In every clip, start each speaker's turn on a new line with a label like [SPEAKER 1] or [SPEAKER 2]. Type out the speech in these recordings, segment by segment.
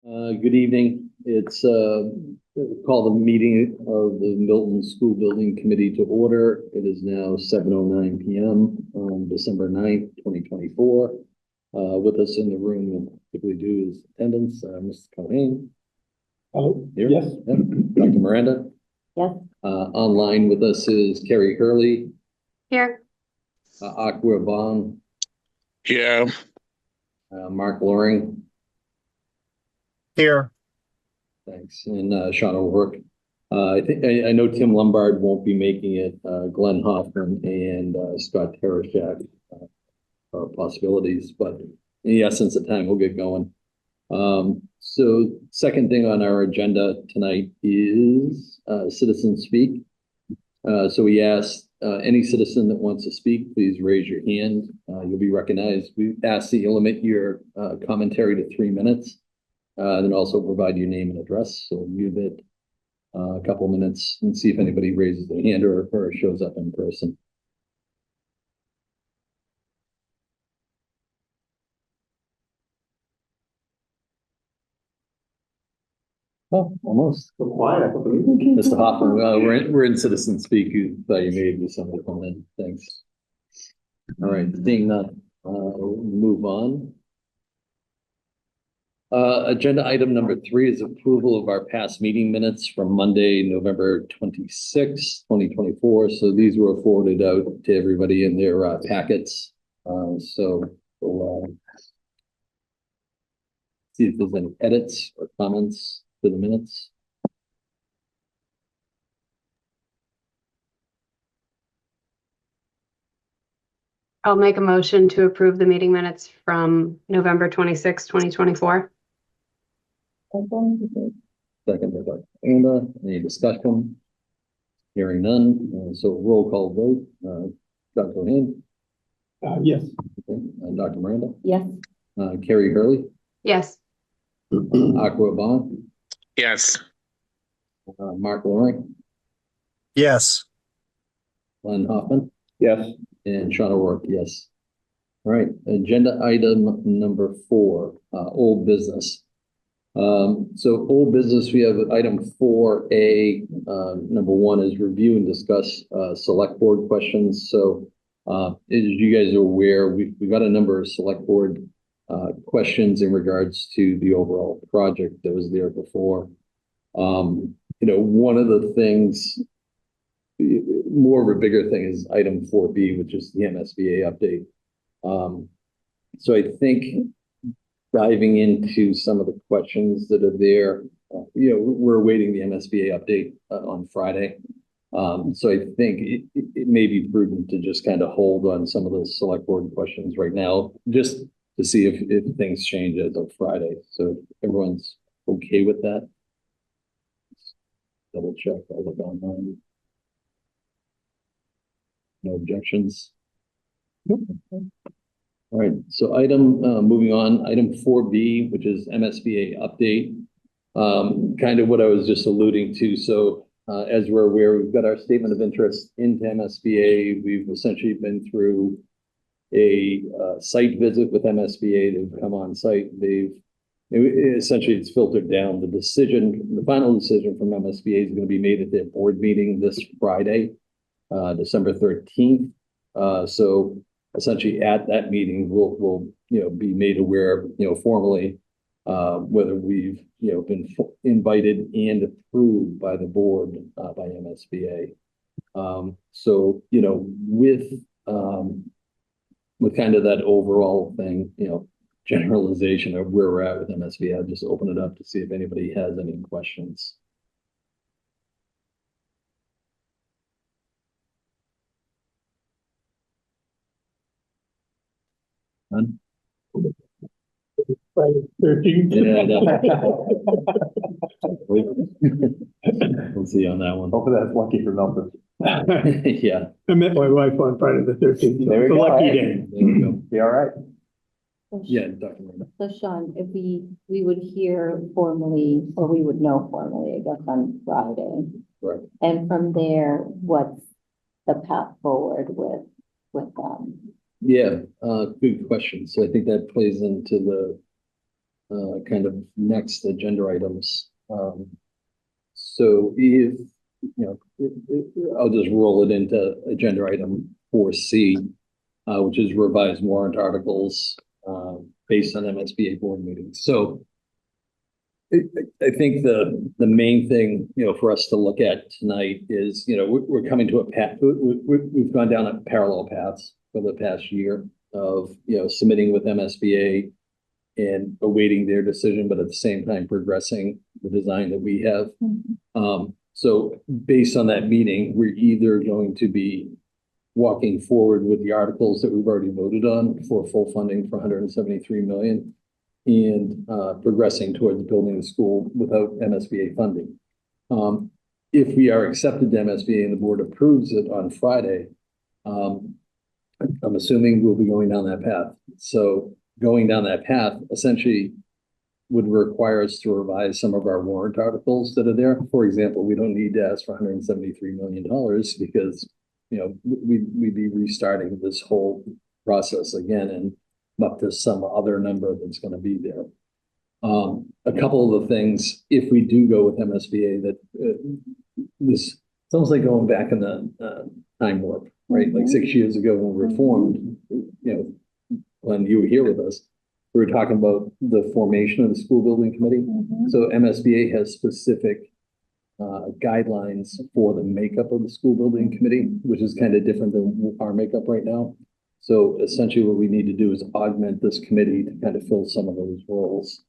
[SPEAKER 1] Good evening. It's call the meeting of the Milton School Building Committee to order. It is now 7:09 p.m. on December 9th, 2024. With us in the room, typically do is attendance, Mr. Cohen.
[SPEAKER 2] Oh,
[SPEAKER 1] Here.
[SPEAKER 2] yes.
[SPEAKER 1] Yep. Dr. Miranda.
[SPEAKER 3] Yes.
[SPEAKER 1] Online with us is Carrie Hurley.
[SPEAKER 3] Here.
[SPEAKER 1] Aqua Bond.
[SPEAKER 4] Yeah.
[SPEAKER 1] Mark Loring.
[SPEAKER 2] Here.
[SPEAKER 1] Thanks. And Sean O'Rourke. I know Tim Lombard won't be making it. Glenn Hoffman and Scott Tereshak are possibilities, but in the essence of time, we'll get going. So second thing on our agenda tonight is citizen speak. So we asked any citizen that wants to speak, please raise your hand. You'll be recognized. We ask that you limit your commentary to 3 minutes. And then also provide your name and address. So we'll give it a couple of minutes and see if anybody raises their hand or shows up in person. Oh, almost.
[SPEAKER 2] So quiet.
[SPEAKER 1] Mr. Hoffman, we're in citizen speak. You thought you may be somebody come in. Thanks. All right, seeing that, we'll move on. Agenda item number 3 is approval of our past meeting minutes from Monday, November 26th, 2024. So these were forwarded out to everybody in their packets. So we'll see if there's any edits or comments to the minutes.
[SPEAKER 3] I'll make a motion to approve the meeting minutes from November 26, 2024.
[SPEAKER 1] Second by Dr. Amanda. Any discussion? Hearing none. So roll call vote. Dr. Cohen.
[SPEAKER 2] Yes.
[SPEAKER 1] Okay. Dr. Miranda.
[SPEAKER 3] Yes.
[SPEAKER 1] Carrie Hurley.
[SPEAKER 3] Yes.
[SPEAKER 1] Aqua Bond.
[SPEAKER 4] Yes.
[SPEAKER 1] Mark Loring.
[SPEAKER 2] Yes.
[SPEAKER 1] Glenn Hoffman.
[SPEAKER 2] Yes.
[SPEAKER 1] And Sean O'Rourke, yes. All right, agenda item number 4, old business. So old business, we have item 4A. Number 1 is review and discuss select board questions. So as you guys are aware, we got a number of select board questions in regards to the overall project that was there before. One of the things, more of a bigger thing, is item 4B, which is the MSBA update. So I think diving into some of the questions that are there, we're awaiting the MSBA update on Friday. So I think it may be prudent to just kind of hold on some of the select board questions right now, just to see if things change as of Friday. So if everyone's okay with that. Double check. I'll look online. No objections. Nope. All right, so moving on, item 4B, which is MSBA update. Kind of what I was just alluding to. So as we're aware, we've got our statement of interest into MSBA. We've essentially been through a site visit with MSBA. They've come on site. Essentially it's filtered down. The final decision from MSBA is going to be made at their board meeting this Friday, December 13th. So essentially at that meeting, we'll be made aware, formally, whether we've, been invited and approved by the board, by MSBA. So, with kind of that overall thing, generalization of where we're at with MSBA, I'll just open it up to see if anybody has any questions. None?
[SPEAKER 2] Friday 13th.
[SPEAKER 1] Yeah, we'll see on that one.
[SPEAKER 2] Hopefully that's lucky for Milton.
[SPEAKER 1] Yeah.
[SPEAKER 2] I met my wife on Friday the 13th.
[SPEAKER 5] There we go.
[SPEAKER 2] Lucky
[SPEAKER 5] Hey.
[SPEAKER 2] day.
[SPEAKER 1] There we go.
[SPEAKER 5] Be all right.
[SPEAKER 1] Yeah, Dr. Miranda.
[SPEAKER 6] So Sean, if we would hear formally, or we would know formally, I guess, on Friday.
[SPEAKER 1] Right.
[SPEAKER 6] And from there, what's the path forward with them?
[SPEAKER 1] Yeah, good question. So I think that plays into kind of next agenda items. So if, I'll just roll it into agenda item 4C, which is revised warrant articles based on MSBA board meetings. So I think the main thing, for us to look at tonight is, we're coming to a path, we've gone down a parallel paths for the past year of, submitting with MSBA and awaiting their decision, but at the same time progressing the design that we have. So based on that meeting, we're either going to be walking forward with the articles that we've already voted on for full funding for 173 million and progressing towards building the school without MSBA funding. If we are accepted to MSBA and the board approves it on Friday, I'm assuming we'll be going down that path. So going down that path essentially would require us to revise some of our warrant articles that are there. For example, we don't need to ask for $173 million because, we'd be restarting this whole process again and up to some other number that's going to be there. A couple of the things, if we do go with MSBA, that this it's almost like going back in the time warp, right? Like 6 years ago when we were formed, when you were here with us, we were talking about the formation of the school building committee. So MSBA has specific guidelines for the makeup of the school building committee, which is kind of different than our makeup right now. So essentially what we need to do is augment this committee to kind of fill some of those roles.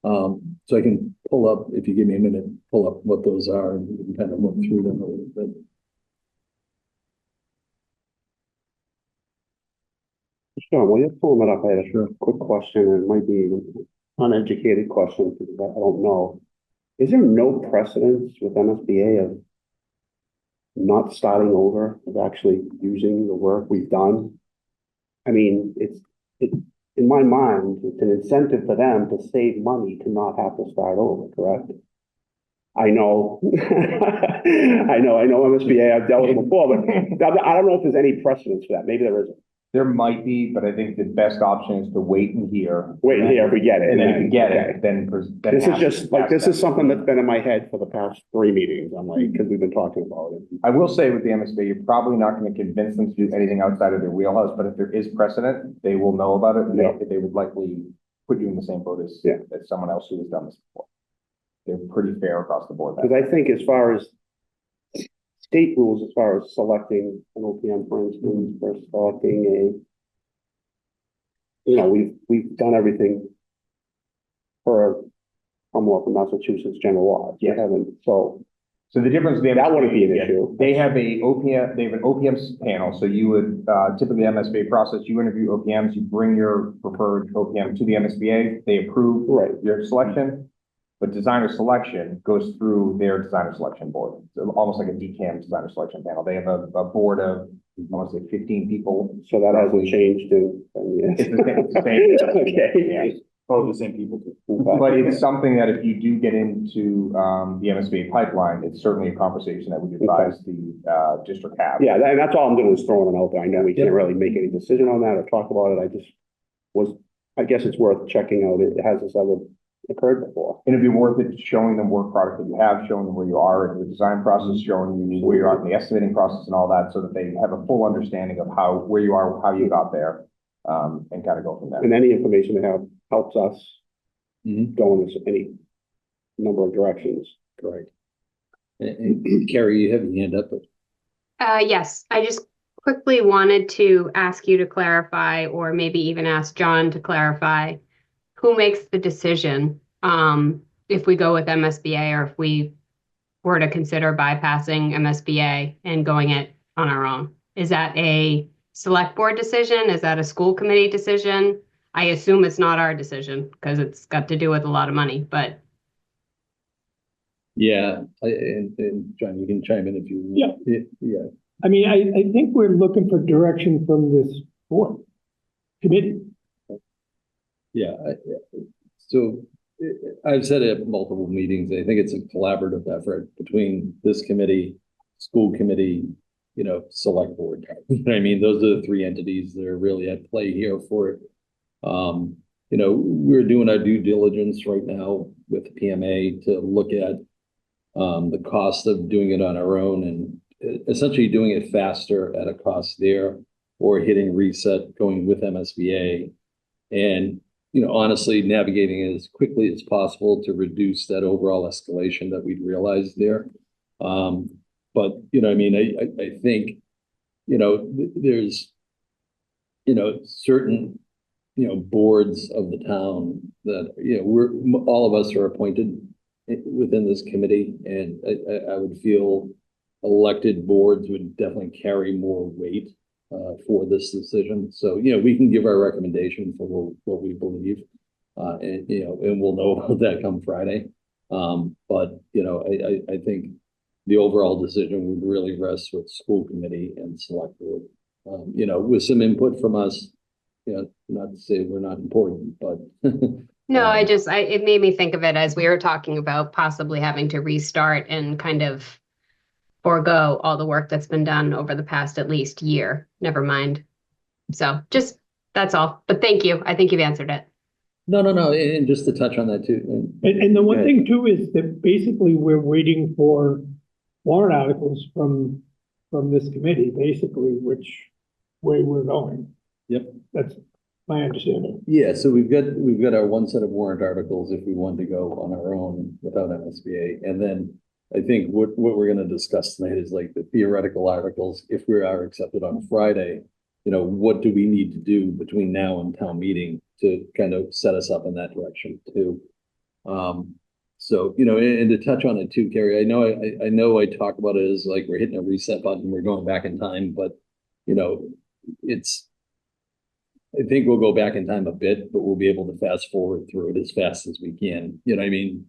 [SPEAKER 1] So I can pull up, if you give me a minute, pull up what those are and we can kind of look through them a little bit.
[SPEAKER 2] Sean, while you're pulling it up, I had a quick question, and it might be an uneducated question because I don't know. Is there no precedence with MSBA of not starting over, of actually using the work we've done? I mean, in my mind, it's an incentive for them to save money to not have to start over, correct? I know, I know MSBA, I've dealt with them before, but I don't know if there's any precedence for that. Maybe there isn't.
[SPEAKER 5] There might be, but I think the best option is to wait and hear.
[SPEAKER 2] Wait and hear if we get it.
[SPEAKER 5] And then if we get
[SPEAKER 2] Okay.
[SPEAKER 5] it, then.
[SPEAKER 2] This is just like, this is something that's been in my head for the past 3 meetings. I'm like, because we've been talking about it.
[SPEAKER 5] I will say with the MSBA, you're probably not going to convince them to do anything outside of their wheelhouse, but if there is precedent, they will know about it. And they would likely put you in the same boat as someone else who has done this before. They're pretty fair across the board.
[SPEAKER 2] Because I think as far as state rules, as far as selecting an OPM, for instance, versus selecting we've done everything for Commonwealth of Massachusetts general law.
[SPEAKER 5] Yeah.
[SPEAKER 2] We haven't, so
[SPEAKER 5] the difference,
[SPEAKER 2] that wouldn't be an issue.
[SPEAKER 5] They have an OPM panel. So you would, typically MSBA process, you interview OPMs, you bring your preferred OPM to the MSBA, they approve your selection. But designer selection goes through their designer selection board. So almost like a DCAM designer selection panel. They have a board of, I want to say 15 people.
[SPEAKER 2] So that hasn't changed in years.
[SPEAKER 5] It's the same.
[SPEAKER 2] Okay.
[SPEAKER 5] Yeah.
[SPEAKER 2] Oh, the same people.
[SPEAKER 5] But it's something that if you do get into the MSBA pipeline, it's certainly a conversation that we advise the district have.
[SPEAKER 2] Yeah, and that's all I'm doing is throwing it out there. I know we can't really make any decision on that or talk about it. I guess it's worth checking out. Has this ever occurred before?
[SPEAKER 5] And it'd be worth it showing them work product that you have, showing them where you are in the design process, showing you where you are in the estimating process and all that, so that they have a full understanding of where you are, how you got there, and kind of go from there.
[SPEAKER 2] And any information they have helps us go in any number of directions.
[SPEAKER 1] Correct. And Carrie, you have your hand up.
[SPEAKER 3] Yes, I just quickly wanted to ask you to clarify, or maybe even ask John to clarify, who makes the decision if we go with MSBA or if we were to consider bypassing MSBA and going it on our own? Is that a select board decision? Is that a school committee decision? I assume it's not our decision because it's got to do with a lot of money, but.
[SPEAKER 1] Yeah, and John, you can chime in if you want. Yeah.
[SPEAKER 7] I mean, I think we're looking for direction from this board committee.
[SPEAKER 1] Yeah. So I've said it at multiple meetings. I think it's a collaborative effort between this committee, school committee, select board. I mean, those are the 3 entities that are really at play here for it. we're doing our due diligence right now with PMA to look at the cost of doing it on our own and essentially doing it faster at a cost there, or hitting reset, going with MSBA. And, honestly, navigating it as quickly as possible to reduce that overall escalation that we'd realized there. But, I think, there's, certain, boards of the town that, all of us are appointed within this committee, and I would feel elected boards would definitely carry more weight for this decision. So, we can give our recommendation for what we believe, and we'll know about that come Friday. But, I think the overall decision would really rest with school committee and select board, with some input from us, not to say we're not important, but.
[SPEAKER 3] No, it made me think of it as we were talking about possibly having to restart and kind of forego all the work that's been done over the past at least year. Never mind. So that's all. But thank you. I think you've answered it.
[SPEAKER 1] No. And just to touch on that too.
[SPEAKER 7] And the one thing too is that basically we're waiting for warrant articles from this committee, basically, which way we're going.
[SPEAKER 1] Yep.
[SPEAKER 7] That's my understanding.
[SPEAKER 1] Yeah, so we've got our one set of warrant articles if we want to go on our own without MSBA. And then I think what we're going to discuss tonight is like the theoretical articles. If we are accepted on Friday, what do we need to do between now and town meeting to kind of set us up in that direction too? So, and to touch on it too, Carrie, I know I talk about it as like we're hitting a reset button, we're going back in time, but I think we'll go back in time a bit, but we'll be able to fast forward through it as fast as we can.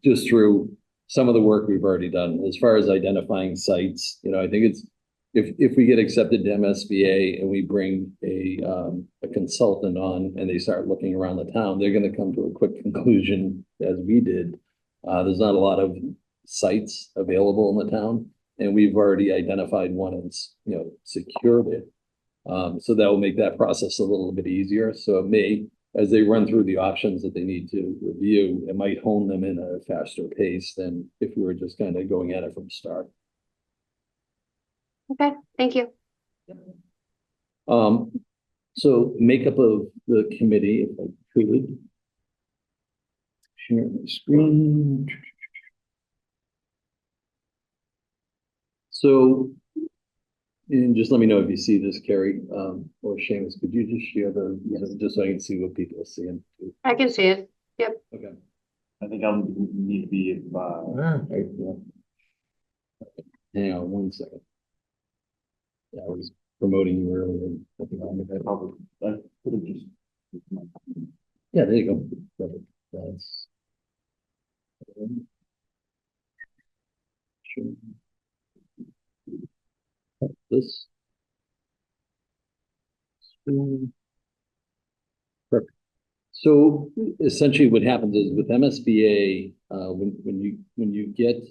[SPEAKER 1] Just through some of the work we've already done as far as identifying sites. I think it's if we get accepted to MSBA and we bring a consultant on and they start looking around the town, they're going to come to a quick conclusion as we did. There's not a lot of sites available in the town, and we've already identified one and secured it. So that will make that process a little bit easier. So it may, as they run through the options that they need to review, it might hone them in a faster pace than if we were just kind of going at it from the start.
[SPEAKER 3] Okay, thank you.
[SPEAKER 1] So makeup of the committee, if I could. Share my screen. So, and just let me know if you see this, Carrie, or Seamus, could you just share just so I can see what people are seeing?
[SPEAKER 3] I can see it. Yep.
[SPEAKER 1] Okay.
[SPEAKER 8] I think I'll need to be,
[SPEAKER 1] Hang on 1 second. Yeah, I was promoting you earlier. Nothing wrong with that.
[SPEAKER 8] I could have just.
[SPEAKER 1] Yeah, there you go. Perfect. That's. This. Perfect. So essentially what happens is with MSBA, when you get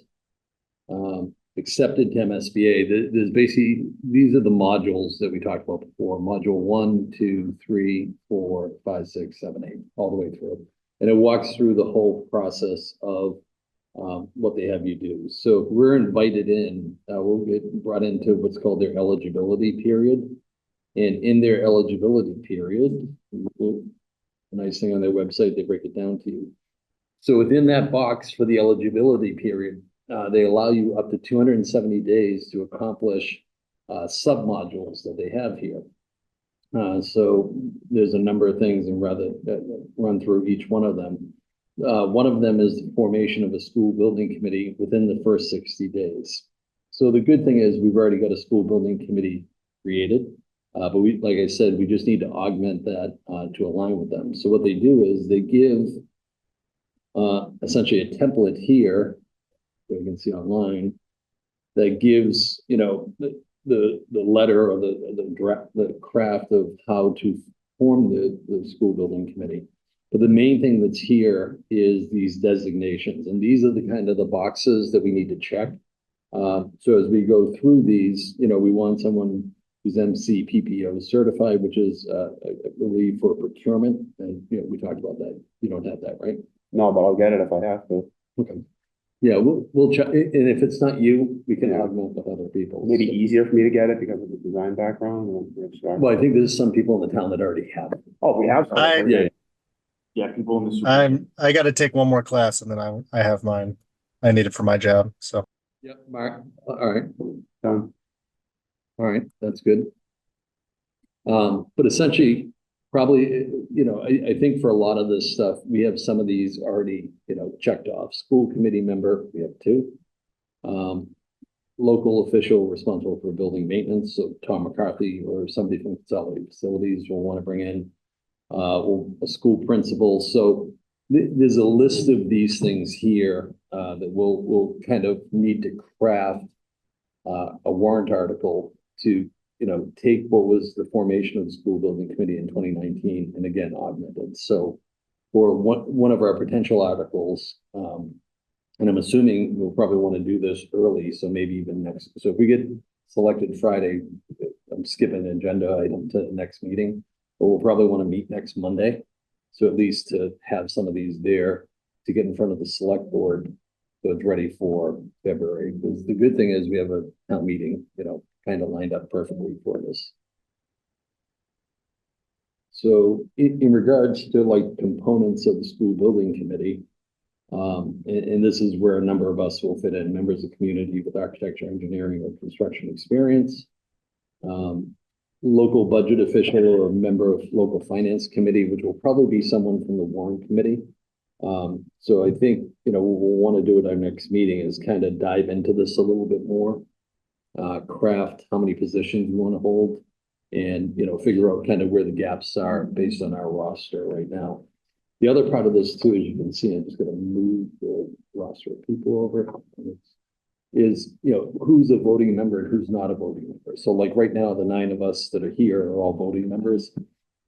[SPEAKER 1] accepted to MSBA, there's basically, these are the modules that we talked about before, module 1, 2, 3, 4, 5, 6, 7, 8, all the way through. And it walks through the whole process of what they have you do. So if we're invited in, we'll get brought into what's called their eligibility period. And in their eligibility period, the nice thing on their website, they break it down to you. So within that box for the eligibility period, they allow you up to 270 days to accomplish sub-modules that they have here. So there's a number of things and rather run through each one of them. One of them is the formation of a school building committee within the first 60 days. So the good thing is we've already got a school building committee created, but we, like I said, we just need to augment that to align with them. So what they do is they give essentially a template here that we can see online that gives, the letter or the craft of how to form the school building committee. But the main thing that's here is these designations, and these are the kind of the boxes that we need to check. So as we go through these, we want someone who's MC PPO certified, which is, I believe, for procurement, and we we talked about that. You don't have that, right?
[SPEAKER 2] No, but I'll get it if I have to.
[SPEAKER 1] Okay. Yeah, we'll check, and if it's not you, we can
[SPEAKER 2] Yeah.
[SPEAKER 1] augment with other people.
[SPEAKER 2] Maybe easier for me to get it because of the design background.
[SPEAKER 1] Well, I think there's some people in the town that already have it.
[SPEAKER 2] Oh, we have. some.
[SPEAKER 1] Yeah,
[SPEAKER 8] Yeah, people in the. super-
[SPEAKER 9] I got to take one more class and then I have mine. I need it for my job. So
[SPEAKER 1] yeah, Mark, all right,
[SPEAKER 2] Done.
[SPEAKER 1] all right, that's good. But essentially, probably, I think for a lot of this stuff, we have some of these already, checked off. School committee member, we have 2. Local official responsible for building maintenance, so Tom McCarthy or somebody from Consolidated Facilities will want to bring in. Or a school principal, so there's a list of these things here, that we'll kind of need to craft a warrant article to, take what was the formation of the school building committee in 2019 and again augment it. So for one of our potential articles, and I'm assuming we'll probably want to do this early, so maybe even next. So if we get selected Friday, I'm skipping an agenda item to the next meeting, but we'll probably want to meet next Monday. So at least to have some of these there to get in front of the select board, so it's ready for February. Because the good thing is we have a town meeting, kind of lined up perfectly for this. So in regards to like components of the school building committee, and this is where a number of us will fit in, members of the community with architecture, engineering, or construction experience, local budget official or member of local finance committee, which will probably be someone from the warrant committee. So I think, what we'll want to do at our next meeting is kind of dive into this a little bit more, craft how many positions we want to hold, and, figure out kind of where the gaps are based on our roster right now. The other part of this too, as you can see, I'm just going to move the roster of people over, is, who's a voting member and who's not a voting member. So like right now, the 9 of us that are here are all voting members.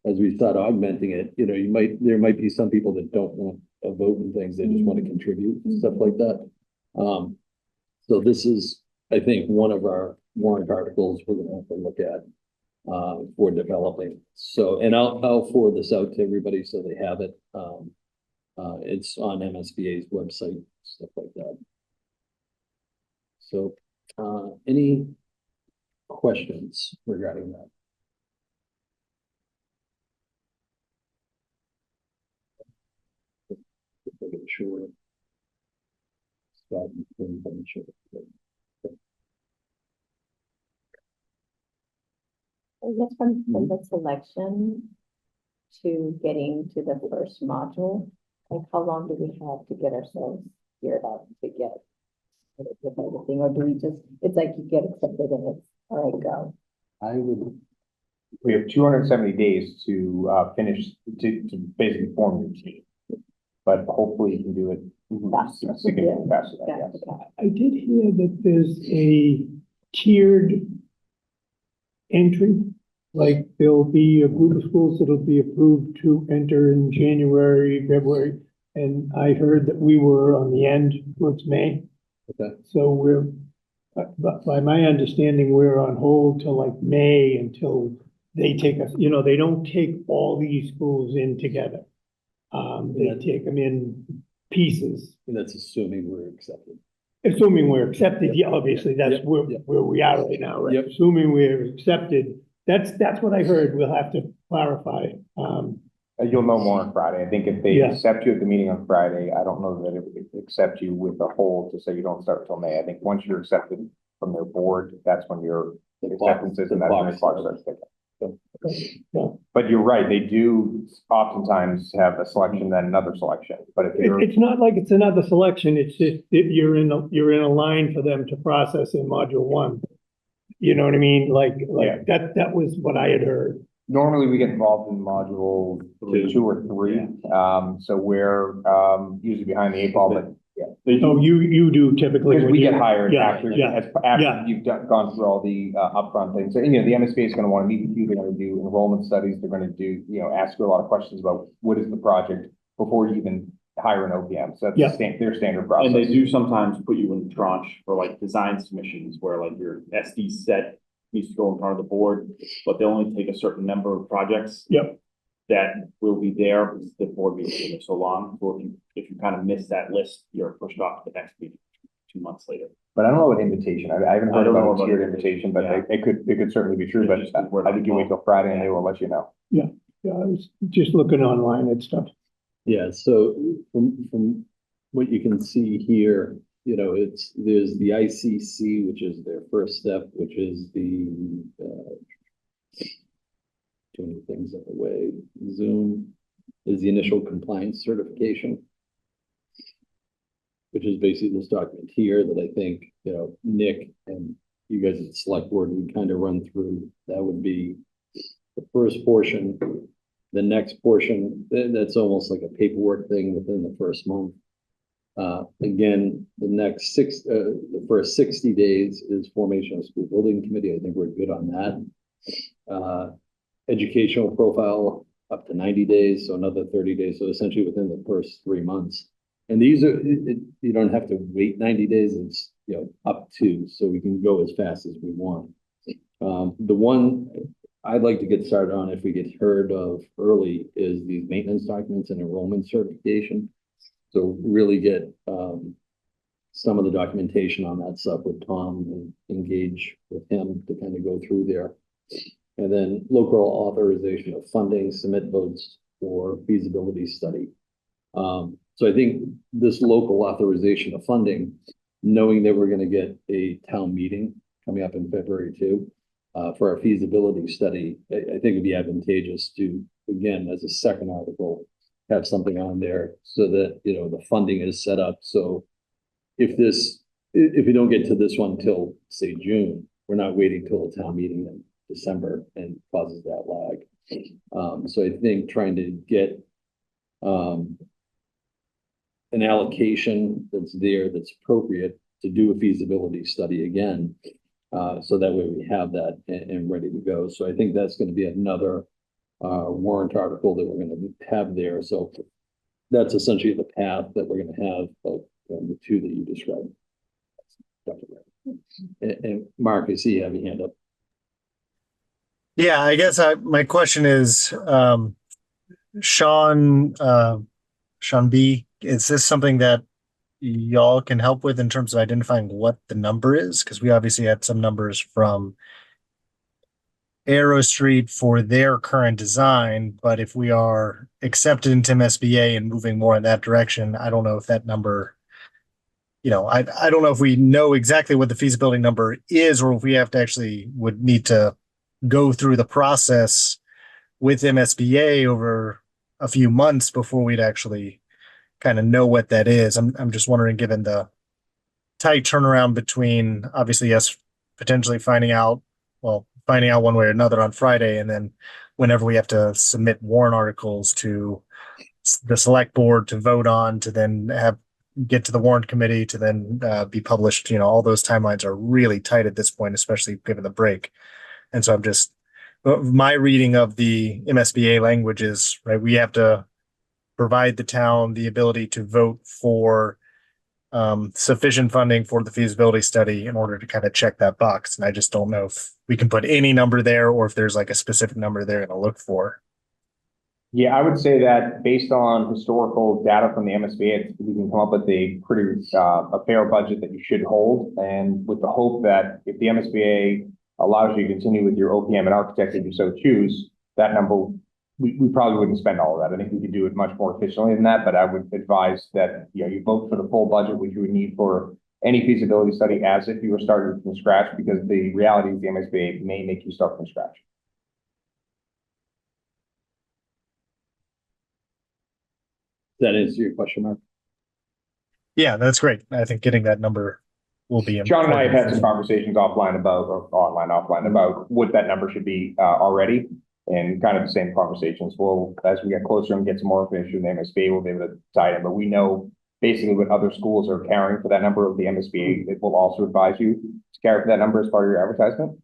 [SPEAKER 1] As we start augmenting it, there might be some people that don't want a vote in things, they just want to contribute and stuff like that. So this is, I think, one of our warrant articles we're gonna have to look at for developing. So, and I'll forward this out to everybody so they have it. It's on MSBA's website, stuff like that. So, any questions regarding that? Sure.
[SPEAKER 6] I guess from the selection to getting to the first module, like how long do we have to get ourselves geared up to get with everything, or do we just, it's like you get accepted and it's, all right, go?
[SPEAKER 1] I would,
[SPEAKER 5] We have 270 days to finish, to basically form your team. But hopefully you can do it
[SPEAKER 6] Faster.
[SPEAKER 5] significantly faster than
[SPEAKER 6] Yeah,
[SPEAKER 5] that, yes.
[SPEAKER 6] okay.
[SPEAKER 7] I did hear that there's a tiered entry. Like there'll be a group of schools that'll be approved to enter in January, February. And I heard that we were on the end towards May.
[SPEAKER 1] okay,
[SPEAKER 7] So but by my understanding, we're on hold till like May until they take us, they don't take all these schools in together. They take them in pieces,
[SPEAKER 1] and that's assuming we're accepted.
[SPEAKER 7] assuming we're accepted. Yeah, obviously, that's
[SPEAKER 1] Yep,
[SPEAKER 7] where,
[SPEAKER 1] yep.
[SPEAKER 7] where we are right now, right?
[SPEAKER 1] Yep.
[SPEAKER 7] Assuming we're accepted, that's what I heard. We'll have to clarify.
[SPEAKER 5] You'll know more on Friday. I think if they
[SPEAKER 7] Yeah.
[SPEAKER 5] accept you at the meeting on Friday, I don't know that it would accept you with a hold to say you don't start until May. I think once you're accepted from their board, that's when your acceptance is, and that's when the clock starts ticking.
[SPEAKER 7] Yeah.
[SPEAKER 5] But you're right, they do oftentimes have a selection, then another selection, but if you're,
[SPEAKER 7] It's not like it's another selection. It's just, you're in a line for them to process in module 1. You know what I mean? Like
[SPEAKER 5] Yeah.
[SPEAKER 7] that was what I had heard.
[SPEAKER 5] normally we get involved in module 2 or 3. So we're, usually behind the 8 ball, but
[SPEAKER 7] Oh, you do typically.
[SPEAKER 5] because
[SPEAKER 7] when
[SPEAKER 5] we
[SPEAKER 7] you-
[SPEAKER 5] get hired
[SPEAKER 7] Yeah,
[SPEAKER 5] after,
[SPEAKER 7] yeah,
[SPEAKER 5] after
[SPEAKER 7] yeah.
[SPEAKER 5] you've gone through all the upfront things. So, the MSBA is gonna wanna meet with you, they're gonna do enrollment studies, they're gonna do, ask you a lot of questions about what is the project before you even hire an OPM. So
[SPEAKER 7] Yeah.
[SPEAKER 5] that's their standard process.
[SPEAKER 8] And they do sometimes put you in tranche for like design submissions where like your SD set needs to go in front of the board, but they only take a certain number of projects.
[SPEAKER 7] Yep.
[SPEAKER 8] that will be there, because the board meeting is so long. So if you kind of miss that list, you're pushed off to the next meeting 2 months later.
[SPEAKER 5] But I don't know about invitation. I haven't
[SPEAKER 8] I
[SPEAKER 5] heard
[SPEAKER 8] don't know
[SPEAKER 5] about a
[SPEAKER 8] about
[SPEAKER 5] tiered
[SPEAKER 8] invitation,
[SPEAKER 5] invitation, but
[SPEAKER 8] yeah.
[SPEAKER 5] it could certainly be true, but
[SPEAKER 8] It's just word
[SPEAKER 5] I
[SPEAKER 8] of
[SPEAKER 5] think you wait
[SPEAKER 8] mouth.
[SPEAKER 5] till Friday and they will let you know.
[SPEAKER 7] Yeah, I was just looking online at stuff.
[SPEAKER 1] Yeah, so from what you can see here, you know, there's the ICC, which is their first step, which is the too many things in the way. Zoom is the initial compliance certification, which is basically this document here that I think, you know, Nick and you guys at the select board would kind of run through. That would be the first portion. The next portion, that's almost like a paperwork thing within the first month. Again, the first 60 days is formation of school building committee. I think we're good on that. Educational profile up to 90 days, so another 30 days. So essentially within the first 3 months. And these are, you don't have to wait 90 days. It's, you know, up to, so we can go as fast as we want. The one I'd like to get started on, if we get heard of early, is these maintenance documents and enrollment certification. So really get some of the documentation on that stuff with Tom and engage with him to kind of go through there. And then local authorization of funding, submit votes for feasibility study. So I think this local authorization of funding, knowing that we're going to get a town meeting coming up in February too, for our feasibility study, I think it'd be advantageous to, again, as a second article, have something on there so that, you know, the funding is set up. So if we don't get to this one till say June, we're not waiting till the town meeting in December and causes that lag. So I think trying to get an allocation that's there, that's appropriate to do a feasibility study again. So that way we have that and ready to go. So I think that's going to be another warrant article that we're going to have there. So that's essentially the path that we're going to have of the two that you described. And Mark, I see you have your hand up.
[SPEAKER 9] Yeah, I guess my question is, Sean B, is this something that y'all can help with in terms of identifying what the number is? Because we obviously had some numbers from Aero Street for their current design, but if we are accepted into MSBA and moving more in that direction, I don't know if that number, you know, I don't know if we know exactly what the feasibility number is, or if we have to actually would need to go through the process with MSBA over a few months before we'd actually kind of know what that is. I'm just wondering, given the tight turnaround between obviously us potentially finding out one way or another on Friday, and then whenever we have to submit warrant articles to the select board to vote on, to then get to the warrant committee, to then be published, you know, all those timelines are really tight at this point, especially given the break. And so my reading of the MSBA language is, right, we have to provide the town the ability to vote for sufficient funding for the feasibility study in order to kind of check that box. And I just don't know if we can put any number there or if there's like a specific number they're going to look for.
[SPEAKER 5] Yeah, I would say that based on historical data from the MSBA, we can come up with a pretty a fair budget that you should hold, and with the hope that if the MSBA allows you to continue with your OPM and architect if you so choose, that number, we probably wouldn't spend all of that. I think we could do it much more efficiently than that, but I would advise that, you know, you vote for the full budget, which you would need for any feasibility study as if you were starting from scratch, because the reality is the MSBA may make you start from scratch.
[SPEAKER 1] Does that answer your question, Mark?
[SPEAKER 9] Yeah, that's great. I think getting that number will be
[SPEAKER 5] John and I have had some
[SPEAKER 9] important.
[SPEAKER 5] conversations offline about what that number should be already, and kind of the same conversations. Well, as we get closer and get some more information from the MSBA, we'll be able to decide it. But we know basically what other schools are carrying for that number of the MSBA. It will also advise you to carry for that number as part of your advertisement.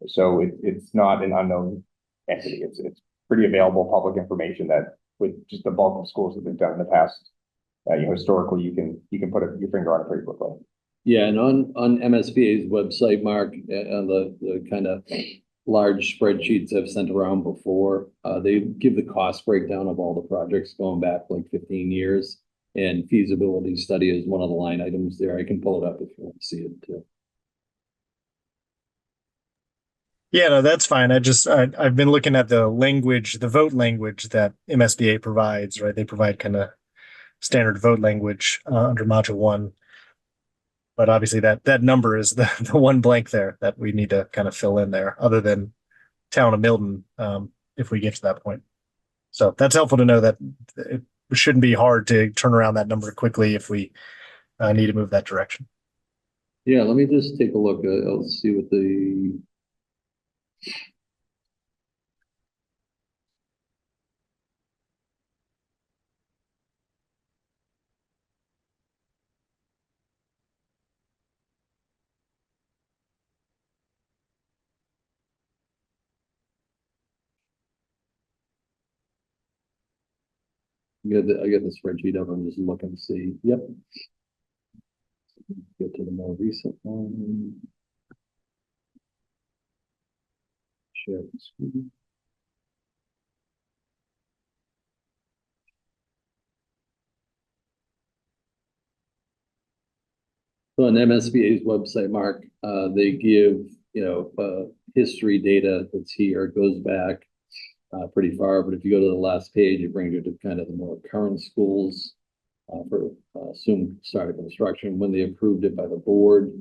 [SPEAKER 5] So it's not an unknown entity. It's pretty available public information that with just the bulk of schools that they've done in the past, you know, historically, you can put your finger on it pretty quickly.
[SPEAKER 1] Yeah, and on MSBA's website, Mark, on the kind of large spreadsheets I've sent around before. They give the cost breakdown of all the projects going back like 15 years. And feasibility study is one of the line items there. I can pull it up if you want to see it too.
[SPEAKER 9] Yeah, no, that's fine. I've been looking at the language, the vote language that MSBA provides, right? They provide kind of standard vote language under module 1. But obviously that number is the one blank there that we need to kind of fill in there, other than town of Milton, if we get to that point. So that's helpful to know that it shouldn't be hard to turn around that number quickly if we need to move that direction.
[SPEAKER 1] Yeah, let me just take a look. I'll see what the. I get the spreadsheet up. I'm just looking to see. Yep. Get to the more recent one. Share the screen. So on MSBA's website, Mark, they give, history data that's here. It goes back pretty far, but if you go to the last page, it brings you to kind of the more current schools for assumed start of construction, when they approved it by the board.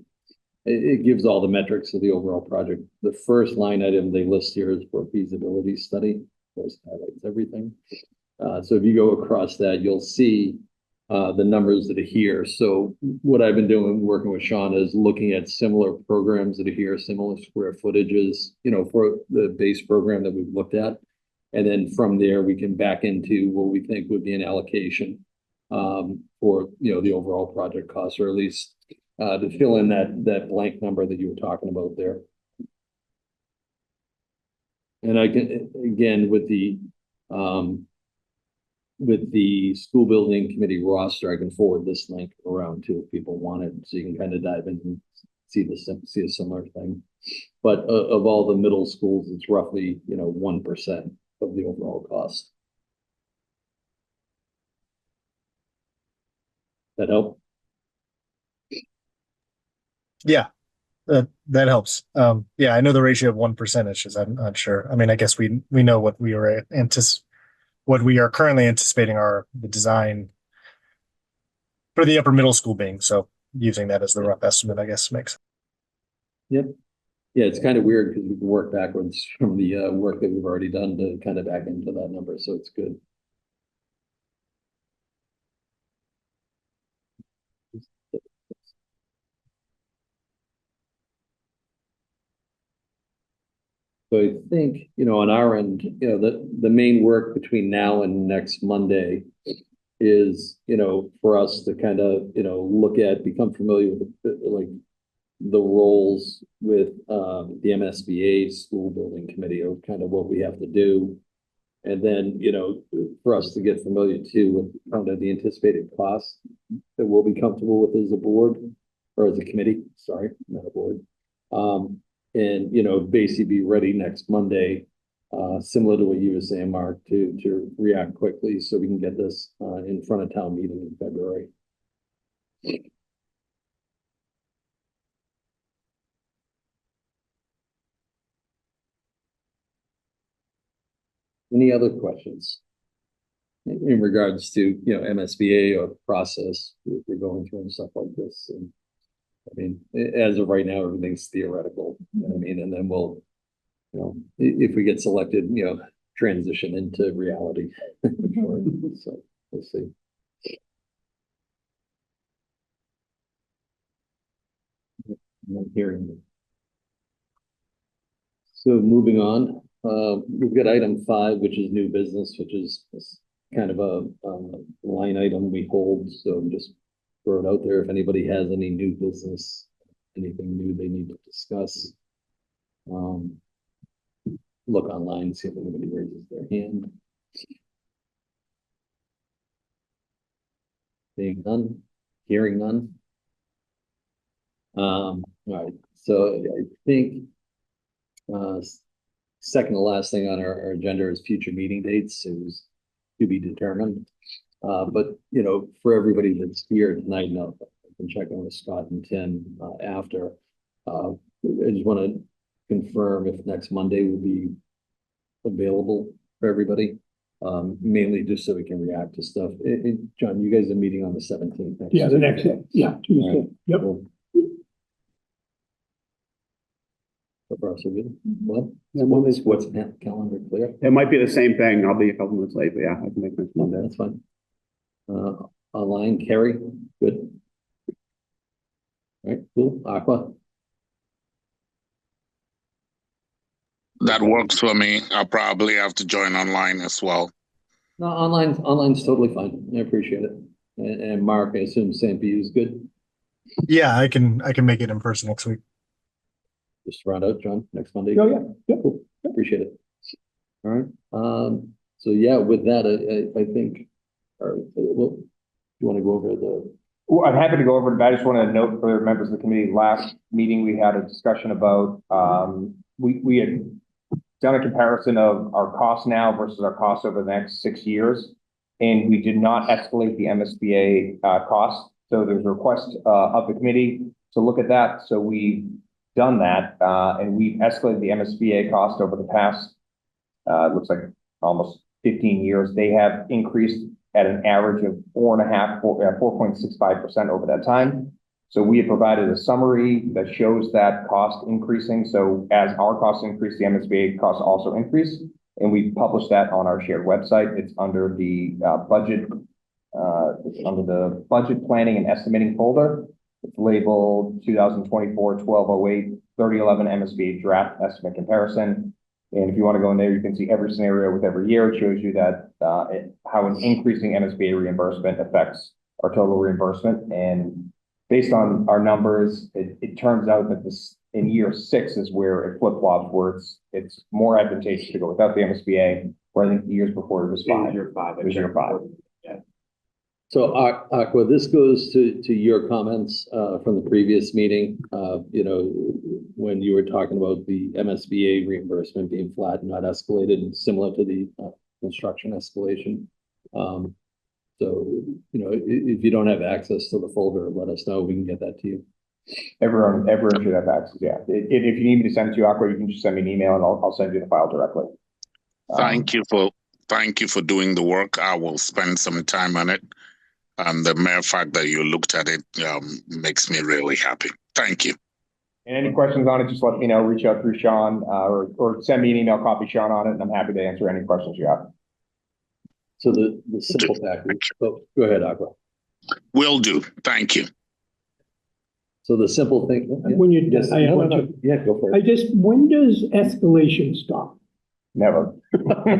[SPEAKER 1] It gives all the metrics of the overall project. The first line item they list here is for feasibility study. Of course, highlights everything. So if you go across that, you'll see the numbers that are here. So what I've been doing, working with Sean, is looking at similar programs that are here, similar square footages, for the base program that we've looked at. And then from there, we can back into what we think would be an allocation for, the overall project cost, or at least to fill in that blank number that you were talking about there. And I can, again, with the school building committee roster, I can forward this link around too if people want it, so you can kind of dive in and see a similar thing. But of all the middle schools, it's roughly 1% of the overall cost. That help?
[SPEAKER 9] Yeah, that helps. Yeah, I know the ratio of 1%. It's just I'm not sure. I mean, I guess we know what we are currently anticipating the design for the upper middle school being. So using that as the rough estimate, I guess, makes.
[SPEAKER 1] Yep. Yeah, it's kind of weird because we can work backwards from the work that we've already done to kind of back into that number. So it's good. So I think, on our end, the main work between now and next Monday is, for us to kind of, look at, become familiar with the roles with the MSBA school building committee, or kind of what we have to do. And then, for us to get familiar too with kind of the anticipated costs that we'll be comfortable with as a board, or as a committee, sorry, not a board. And, basically be ready next Monday, similar to what you were saying, Mark, to react quickly so we can get this in front of town meeting in February. Any other questions in regards to, MSBA or process we're going through and stuff like this? And I mean, as of right now, everything's theoretical. I mean, and then we'll, if we get selected, transition into reality. So we'll see. I'm hearing. So moving on, we've got item 5, which is new business, which is kind of a line item we hold. So just throw it out there if anybody has any new business, anything new they need to discuss. Look online, see if anybody raises their hand. Seeing none, hearing none. All right, so I think second to last thing on our agenda is future meeting dates. It was to be determined. But, you know, for everybody that's here tonight, now I can check in with Scott and Tim after. I just want to confirm if next Monday will be available for everybody. Mainly just so we can react to stuff. John, you guys are meeting on the 17th.
[SPEAKER 7] Yeah, the next day. Yeah, Tuesday. Yep.
[SPEAKER 1] Cool. So far, so good. Well,
[SPEAKER 2] Yeah, Monday's
[SPEAKER 1] what's that calendar clear?
[SPEAKER 2] It might be the same thing. I'll be a couple minutes late, but yeah, I can make next Monday.
[SPEAKER 1] That's fine. Online, Carrie, good. All right, cool. Aqua,
[SPEAKER 4] That works for me. I'll probably have to join online as well.
[SPEAKER 1] no, online's totally fine. I appreciate it. And Mark, I assume same for you is good.
[SPEAKER 9] Yeah, I can make it in person next week.
[SPEAKER 1] Just round out, John, next Monday.
[SPEAKER 7] Oh, yeah. Yep.
[SPEAKER 1] Cool. Appreciate it. All right. So yeah, with that, I think, well, you want to go over the,
[SPEAKER 5] Well, I'm happy to go over it, but I just want to note for members of the committee, last meeting, we had a discussion about, we had done a comparison of our costs now versus our costs over the next 6 years. And we did not escalate the MSBA cost. So there's a request of the committee to look at that. So we've done that, and we've escalated the MSBA cost over the past, looks like almost 15 years. They have increased at an average of 4.65% over that time. So we have provided a summary that shows that cost increasing. So as our costs increase, the MSBA costs also increase. And we published that on our shared website. It's under the budget, it's under the budget planning and estimating folder. It's labeled 2024-1208 3011 MSBA draft estimate comparison. And if you want to go in there, you can see every scenario with every year. It shows you that how an increasing MSBA reimbursement affects our total reimbursement. And based on our numbers, it turns out that this in year 6 is where it flip-flops, where it's more advantageous to go without the MSBA, where I think the years before it was 5.
[SPEAKER 8] Year 5.
[SPEAKER 5] It was year 5.
[SPEAKER 1] so Aqua, this goes to your comments from the previous meeting. You know, when you were talking about the MSBA reimbursement being flat and not escalated, similar to the construction escalation. So, you know, if you don't have access to the folder, let us know. We can get that to you.
[SPEAKER 5] Everyone should have access, yeah. If you need me to send it to you, Aqua, you can just send me an email and I'll send you the file directly.
[SPEAKER 4] Thank you for doing the work. I will spend some time on it. And the mere fact that you looked at it makes me really happy. Thank you.
[SPEAKER 5] And any questions on it, just let me know, reach out through Sean, or send me an email, copy Sean on it, and I'm happy to answer any questions you have.
[SPEAKER 1] So the simple package, oh, go ahead, Aqua.
[SPEAKER 4] Will do. Thank you.
[SPEAKER 1] So the simple thing.
[SPEAKER 7] When you,
[SPEAKER 1] Yes,
[SPEAKER 7] I have
[SPEAKER 1] no,
[SPEAKER 7] one
[SPEAKER 1] no, no.
[SPEAKER 7] too.
[SPEAKER 1] Yeah, go for
[SPEAKER 7] I
[SPEAKER 1] it.
[SPEAKER 7] just, when does escalation stop?
[SPEAKER 5] Never.
[SPEAKER 7] No, but I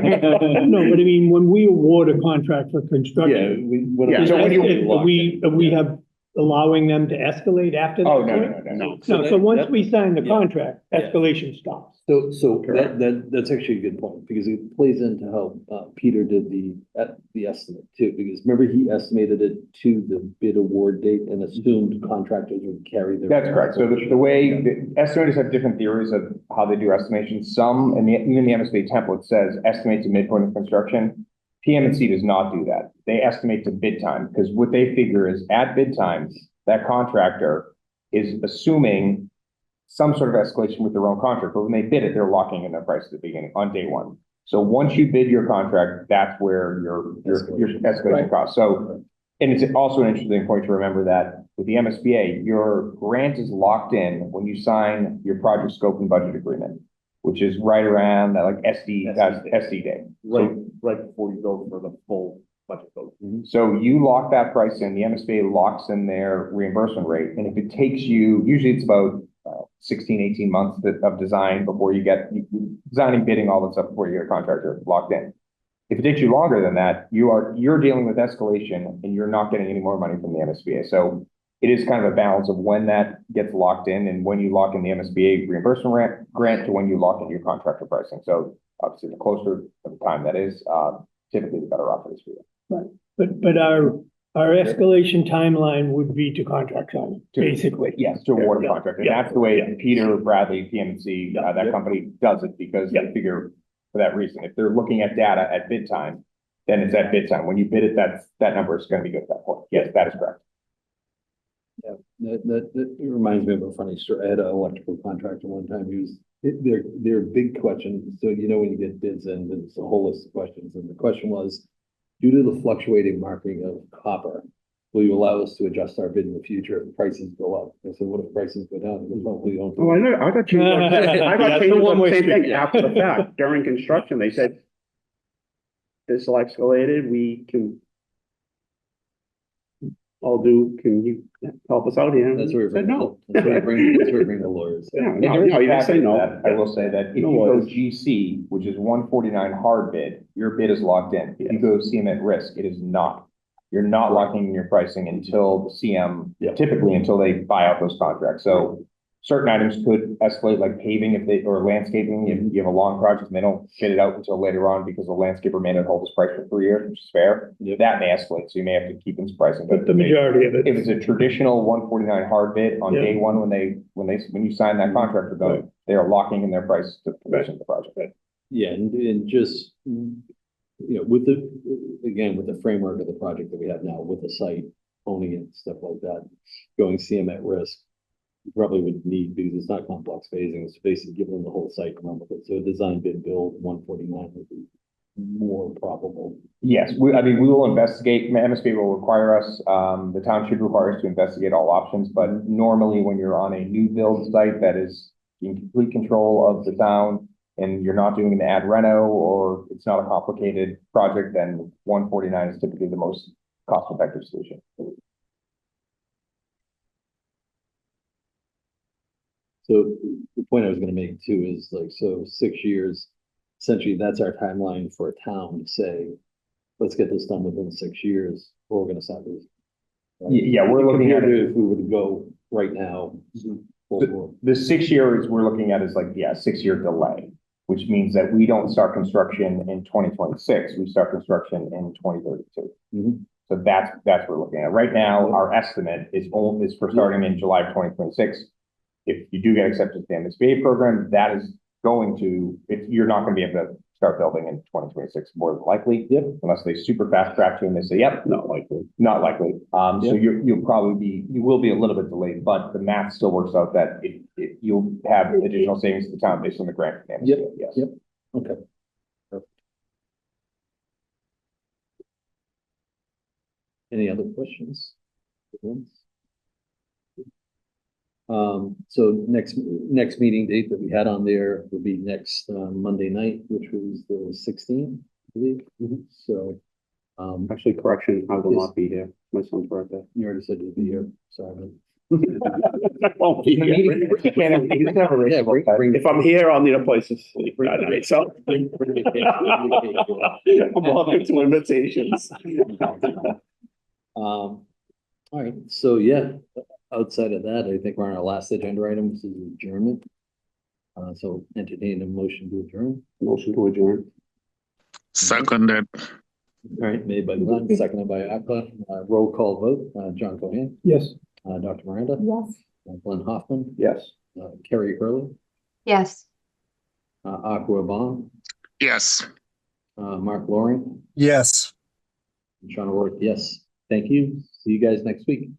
[SPEAKER 7] mean, when we award a contract for construction.
[SPEAKER 5] Yeah, so when
[SPEAKER 7] we have allowing them to escalate after that?
[SPEAKER 5] Oh,
[SPEAKER 7] point?
[SPEAKER 5] no.
[SPEAKER 7] No, so once we sign the
[SPEAKER 1] yeah.
[SPEAKER 7] contract,
[SPEAKER 1] Yeah.
[SPEAKER 7] escalation stops.
[SPEAKER 1] So that's actually a good point, because it plays into how Peter did the estimate too, because remember he estimated it to the bid award date and assumed contractors would carry their.
[SPEAKER 5] That's correct. So the way the estimators have different theories of how they do estimations. Some, and even the MSBA template says estimate to midpoint of construction. PM&C does not do that. They estimate to bid time, because what they figure is at bid times, that contractor is assuming some sort of escalation with their own contract, but when they bid it, they're locking in their price at the beginning on day one. So once you bid your contract, that's where your escalation costs. So, and it's also an interesting point to remember that with the MSBA, your grant is locked in when you sign your project scope and budget agreement, which is right around that like SD day.
[SPEAKER 8] Right before you go for the full budget vote.
[SPEAKER 5] So you lock that price in, the MSBA locks in their reimbursement rate. And if it takes you, usually it's about 16, 18 months of design before you get designing, bidding, all that stuff before you get a contractor locked in. If it takes you longer than that, you're dealing with escalation and you're not getting any more money from the MSBA. So it is kind of a balance of when that gets locked in and when you lock in the MSBA reimbursement grant to when you lock in your contractor pricing. So obviously the closer of the time that is, typically the better off it is for you.
[SPEAKER 7] Right, but our Our escalation timeline would be to contract signing, basically.
[SPEAKER 5] Yes, to award a
[SPEAKER 7] Yeah,
[SPEAKER 5] contract, and
[SPEAKER 7] yeah,
[SPEAKER 5] that's the way
[SPEAKER 7] yeah.
[SPEAKER 5] Peter, Bradley, PMC, that company does it, because they figure for that reason, if they're looking at data at bid time, then it's at bid time. When you bid it, that number is gonna be good at that point. Yes, that is correct.
[SPEAKER 1] Yeah, that reminds me of a funny story. I had an electrical contractor one time. They're big questions. So, you know, when you get bids in, there's a whole list of questions. And the question was, due to the fluctuating marketing of copper, will you allow us to adjust our bid in the future if prices go up? I said, what if prices go down? He goes, well, we don't.
[SPEAKER 2] Oh, I know, I got you. I
[SPEAKER 7] That's
[SPEAKER 2] got
[SPEAKER 7] the
[SPEAKER 2] changed on
[SPEAKER 7] one-way
[SPEAKER 2] the same
[SPEAKER 7] street,
[SPEAKER 2] thing
[SPEAKER 7] yeah.
[SPEAKER 2] after the fact, during construction, they said, this will escalated, we can can you help us out here?
[SPEAKER 1] That's where we
[SPEAKER 2] Said no.
[SPEAKER 1] That's where we bring the lawyers.
[SPEAKER 2] Yeah,
[SPEAKER 5] And
[SPEAKER 2] no,
[SPEAKER 5] there is
[SPEAKER 2] no,
[SPEAKER 5] a
[SPEAKER 2] you didn't say
[SPEAKER 5] caveat to
[SPEAKER 2] no.
[SPEAKER 5] that. I will say that if you
[SPEAKER 2] No
[SPEAKER 5] go
[SPEAKER 2] worries.
[SPEAKER 5] GC, which is 149 hard bid, your bid is locked in. If you go CM at risk, it is not. You're not locking in your pricing until the CM, typically until they buy out those contracts. So certain items could escalate, like paving or landscaping. If you have a long project and they don't fit it out until later on because the landscaper may not hold his price for 3 years, which is fair. That may escalate, so you may have to keep in pricing.
[SPEAKER 7] But the majority of it.
[SPEAKER 5] If it's a traditional 149 hard bid on day one, when you sign that contract with them, they are locking in their price to commission the project.
[SPEAKER 1] Yeah, and just, you know, with the framework of the project that we have now, with the site owning it and stuff like that, going CM at risk, you probably would need, because it's not complex phasing, it's basically giving them the whole site to run with it. So a design bid build 149 would be more probable.
[SPEAKER 5] Yes, we will investigate, MSB will require us, the town should require us to investigate all options, but normally when you're on a new build site that is in complete control of the town, and you're not doing an ad reno, or it's not a complicated project, then 149 is typically the most cost-effective solution.
[SPEAKER 1] So the point I was gonna make too is like, so 6 years, essentially that's our timeline for a town to say, let's get this done within 6 years, or we're gonna stop this.
[SPEAKER 5] Yeah, we're looking at
[SPEAKER 1] Compared
[SPEAKER 5] it.
[SPEAKER 1] to if we were to go right now. full bore.
[SPEAKER 5] The 6 years we're looking at is like, 6-year delay, which means that we don't start construction in 2026, we start construction in 2032.
[SPEAKER 1] Mhm.
[SPEAKER 5] So that's what we're looking at. Right now, our estimate is for starting in July of 2026. If you do get accepted to the MSBA program, that is you're not gonna be able to start building in 2026, more than likely. Unless they super fast track you and they say, yep,
[SPEAKER 2] Not likely.
[SPEAKER 5] not likely. So you will be a little bit delayed, but the math still works out that you'll have additional savings to the town based on the grant. from the MSBA, yes.
[SPEAKER 1] Okay. Any other questions? So next meeting date that we had on there would be next Monday night, which was the 16th, I believe. So,
[SPEAKER 2] Actually, correction, I will not be here. My son's birthday.
[SPEAKER 1] you already said you'd be here, sorry.
[SPEAKER 2] I won't be here.
[SPEAKER 1] Yeah, bring
[SPEAKER 2] If I'm here, I'll need a place to sleep that night, so.
[SPEAKER 1] bring the cake,
[SPEAKER 2] I'm welcome to invitations.
[SPEAKER 1] all right, so yeah, outside of that, I think we're on our last agenda item, which is adjournment. So entertain a motion to adjourn.
[SPEAKER 2] Motion to adjourn.
[SPEAKER 4] Seconded.
[SPEAKER 1] All right, made by Glenn, seconded by Aqua. Roll call vote. John Cohen,
[SPEAKER 7] Yes.
[SPEAKER 1] Dr. Miranda,
[SPEAKER 6] Yes.
[SPEAKER 1] Glenn Hoffman,
[SPEAKER 2] Yes.
[SPEAKER 1] Carrie Hurley,
[SPEAKER 3] Yes.
[SPEAKER 1] Aqua Bond,
[SPEAKER 4] Yes.
[SPEAKER 1] Mark Loring,
[SPEAKER 9] Yes.
[SPEAKER 1] Sean O'Rourke. Yes, thank you. See you guys next week.